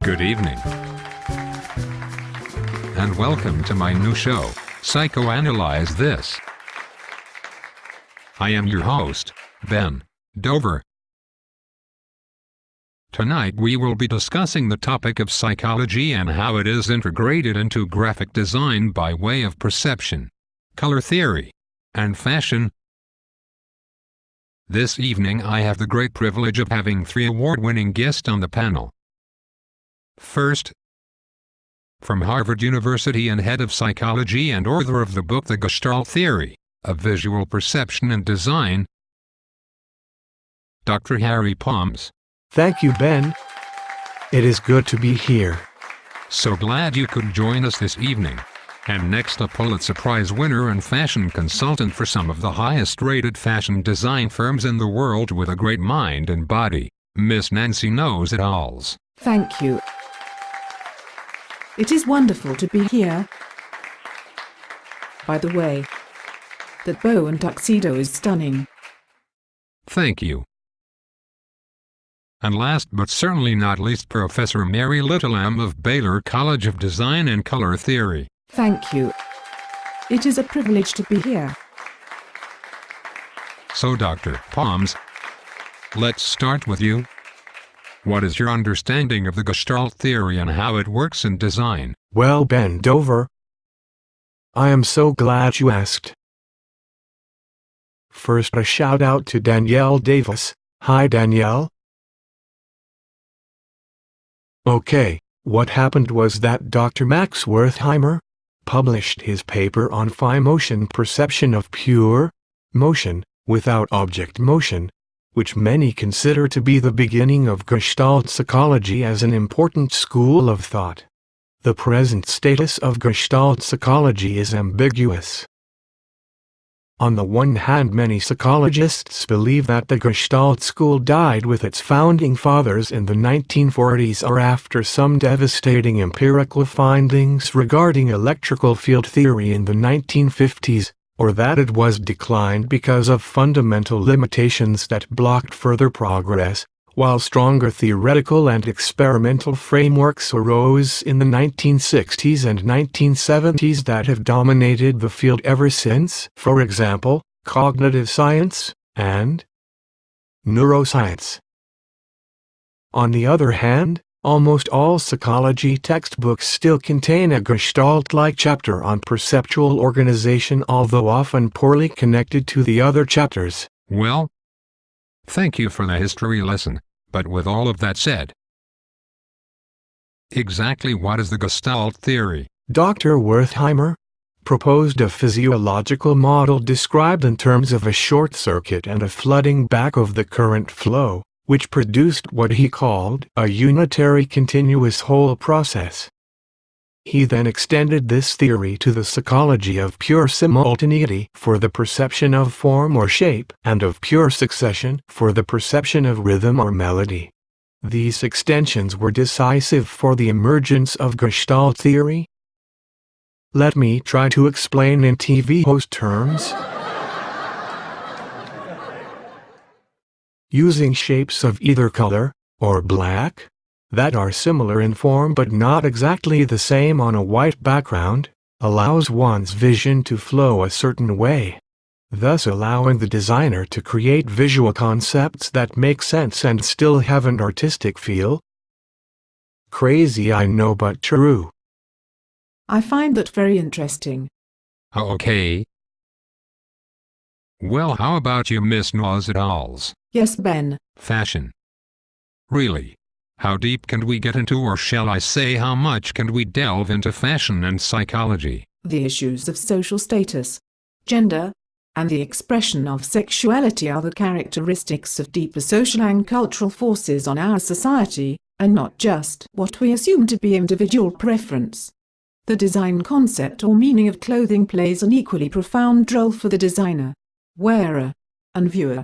Good evening, and welcome to my new show, Psychoanalyze This. I am your host, Ben Dover. Tonight we will be discussing the topic of psychology and how it is integrated into graphic design by way of perception, color theory, and fashion. This evening I have the great privilege of having 3 award-winning guests on the panel. First, from Harvard University and head of psychology and author of the book The Gestalt Theory of Visual Perception and Design, Dr. Harry Palms. Thank you, Ben. It is good to be here. So glad you could join us this evening. And next, a Pulitzer Prize winner and fashion consultant for some of the highest-rated fashion design firms in the world with a great mind and body, Miss Nancy Knows-It-Alls. Thank you. It is wonderful to be here. By the way, that bow and tuxedo is stunning. Thank you. And last but certainly not least, Professor Mary Littleam of Baylor College of Design and Color Theory. Thank you. It is a privilege to be here. So Dr. Palms, let's start with you. What is your understanding of the Gestalt theory and how it works in design? Well, Ben Dover, I am so glad you asked. First, a shout out to Danielle Davis. Hi, Danielle. Okay, what happened was that Dr. Max Wertheimer published his paper on phi motion perception of pure motion without object motion, which many consider to be the beginning of Gestalt psychology as an important school of thought. The present status of Gestalt psychology is ambiguous. On the one hand, many psychologists believe that the Gestalt school died with its founding fathers in the 1940s or after some devastating empirical findings regarding electrical field theory in the 1950s, or that it was declined because of fundamental limitations that blocked further progress, while stronger theoretical and experimental frameworks arose in the 1960s and 1970s that have dominated the field ever since, for example, cognitive science and neuroscience. On the other hand, almost all psychology textbooks still contain a Gestalt-like chapter on perceptual organization, although often poorly connected to the other chapters. Well, thank you for the history lesson, but with all of that said, exactly what is the Gestalt theory? Dr. Wertheimer proposed a physiological model described in terms of a short circuit and a flooding back of the current flow, which produced what he called a unitary continuous whole process. He then extended this theory to the psychology of pure simultaneity for the perception of form or shape, and of pure succession for the perception of rhythm or melody. These extensions were decisive for the emergence of Gestalt theory. Let me try to explain in TV host terms. Using shapes of either color or black that are similar in form but not exactly the same on a white background allows one's vision to flow a certain way, thus allowing the designer to create visual concepts that make sense and still have an artistic feel. Crazy, I know, but true. I find that very interesting. Okay. Well, how about you, Miss Knows-It-Alls? Yes, Ben. Fashion. Really? How deep can we get into, or shall I say how much can we delve into fashion and psychology? The issues of social status, gender, and the expression of sexuality are the characteristics of deeper social and cultural forces on our society, and not just what we assume to be individual preference. The design concept or meaning of clothing plays an equally profound role for the designer, wearer, and viewer.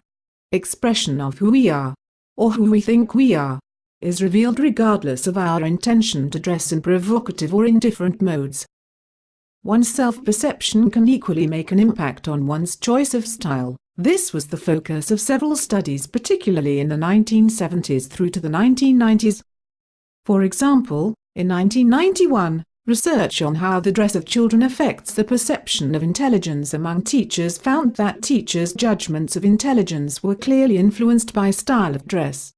Expression of who we are, or who we think we are, is revealed regardless of our intention to dress in provocative or indifferent modes. One's self-perception can equally make an impact on one's choice of style. This was the focus of several studies, particularly in the 1970s through to the 1990s. For example, in 1991, research on how the dress of children affects the perception of intelligence among teachers found that teachers' judgments of intelligence were clearly influenced by style of dress.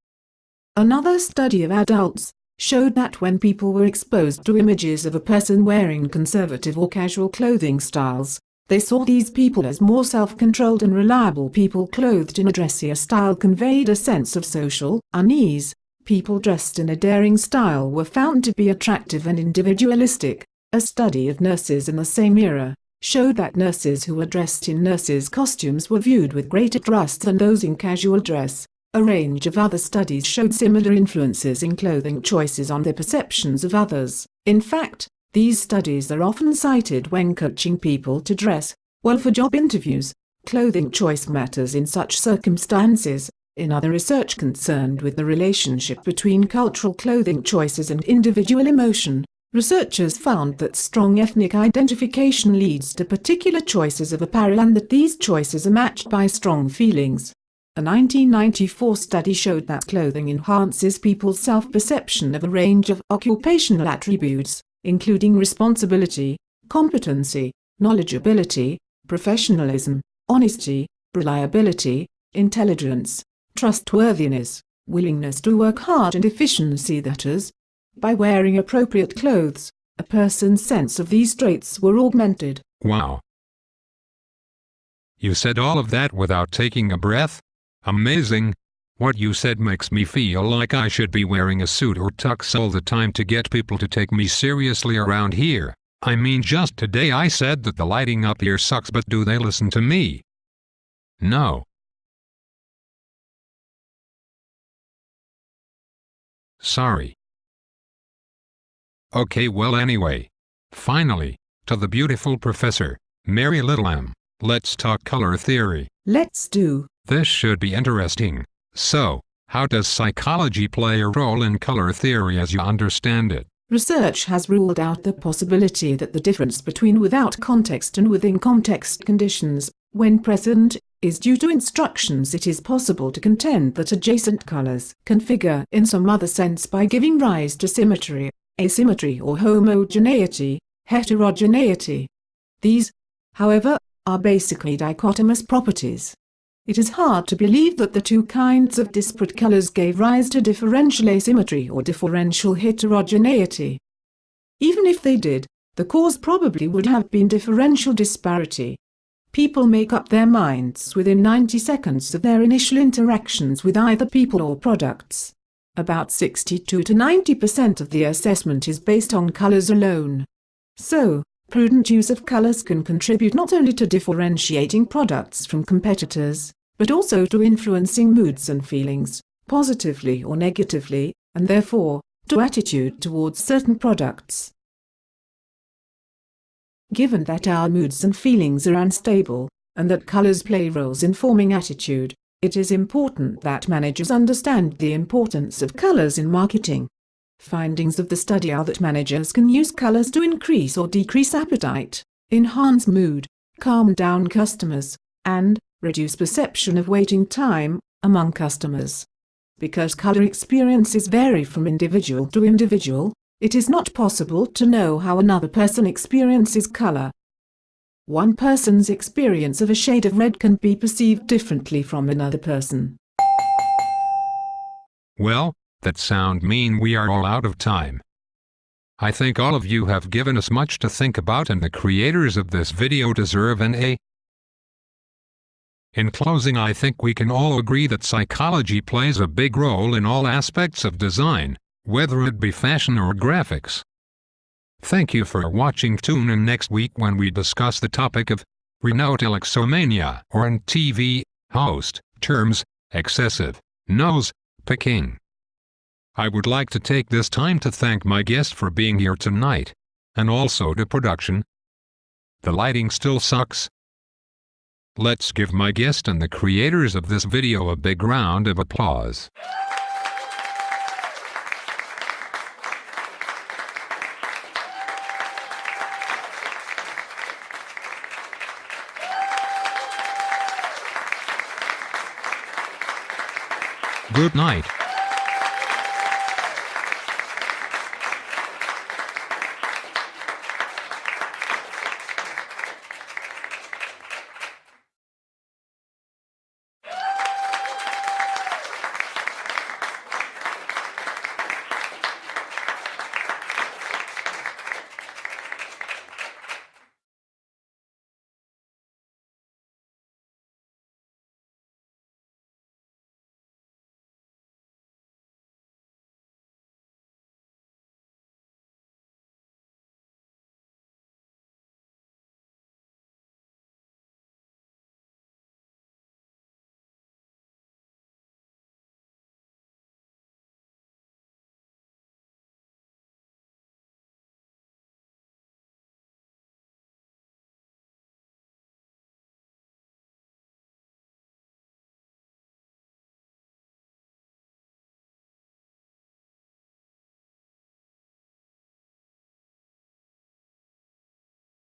Another study of adults showed that when people were exposed to images of a person wearing conservative or casual clothing styles, they saw these people as more self-controlled and reliable. People clothed in a dressier style conveyed a sense of social unease. People dressed in a daring style were found to be attractive and individualistic. A study of nurses in the same era showed that nurses who were dressed in nurses' costumes were viewed with greater trust than those in casual dress. A range of other studies showed similar influences in clothing choices on the perceptions of others. In fact, these studies are often cited when coaching people to dress well for job interviews. Clothing choice matters in such circumstances. In other research concerned with the relationship between cultural clothing choices and individual emotion, researchers found that strong ethnic identification leads to particular choices of apparel and that these choices are matched by strong feelings. A 1994 study showed that clothing enhances people's self-perception of a range of occupational attributes, including responsibility, competency, knowledgeability, professionalism, honesty, reliability, intelligence, trustworthiness, willingness to work hard and efficiency. That is, by wearing appropriate clothes, a person's sense of these traits were augmented. Wow. You said all of that without taking a breath? Amazing. What you said makes me feel like I should be wearing a suit or tux all the time to get people to take me seriously around here. I mean, just today I said that the lighting up here sucks, but do they listen to me? No. Sorry. Okay, well anyway. Finally, to the beautiful Professor Mary Little-M, let's talk color theory. Let's do. This should be interesting. So, how does psychology play a role in color theory as you understand it? Research has ruled out the possibility that the difference between without context and within context conditions, when present, is due to instructions. It is possible to contend that adjacent colors can figure in some other sense by giving rise to symmetry, asymmetry, or homogeneity, heterogeneity. These, however, are basically dichotomous properties. It is hard to believe that the two kinds of disparate colors gave rise to differential asymmetry or differential heterogeneity. Even if they did, the cause probably would have been differential disparity. People make up their minds within 90 seconds of their initial interactions with either people or products. About 62 to 90% of the assessment is based on colors alone. So, prudent use of colors can contribute not only to differentiating products from competitors, but also to influencing moods and feelings, positively or negatively, and therefore, to attitude towards certain products. Given that our moods and feelings are unstable, and that colors play roles in forming attitude, it is important that managers understand the importance of colors in marketing. Findings of the study are that managers can use colors to increase or decrease appetite, enhance mood, calm down customers, and reduce perception of waiting time among customers. Because color experiences vary from individual to individual, it is not possible to know how another person experiences color. One person's experience of a shade of red can be perceived differently from another person. Well, that sound mean we are all out of time. I think all of you have given us much to think about, and the creators of this video deserve an A. In closing, I think we can all agree that psychology plays a big role in all aspects of design, whether it be fashion or graphics. Thank you for watching. Tune in next week when we discuss the topic of rhinotillexomania, or in TV, host terms, excessive nose picking. I would like to take this time to thank my guest for being here tonight, and also to production. The lighting still sucks. Let's give my guest and the creators of this video a big round of applause. Good night.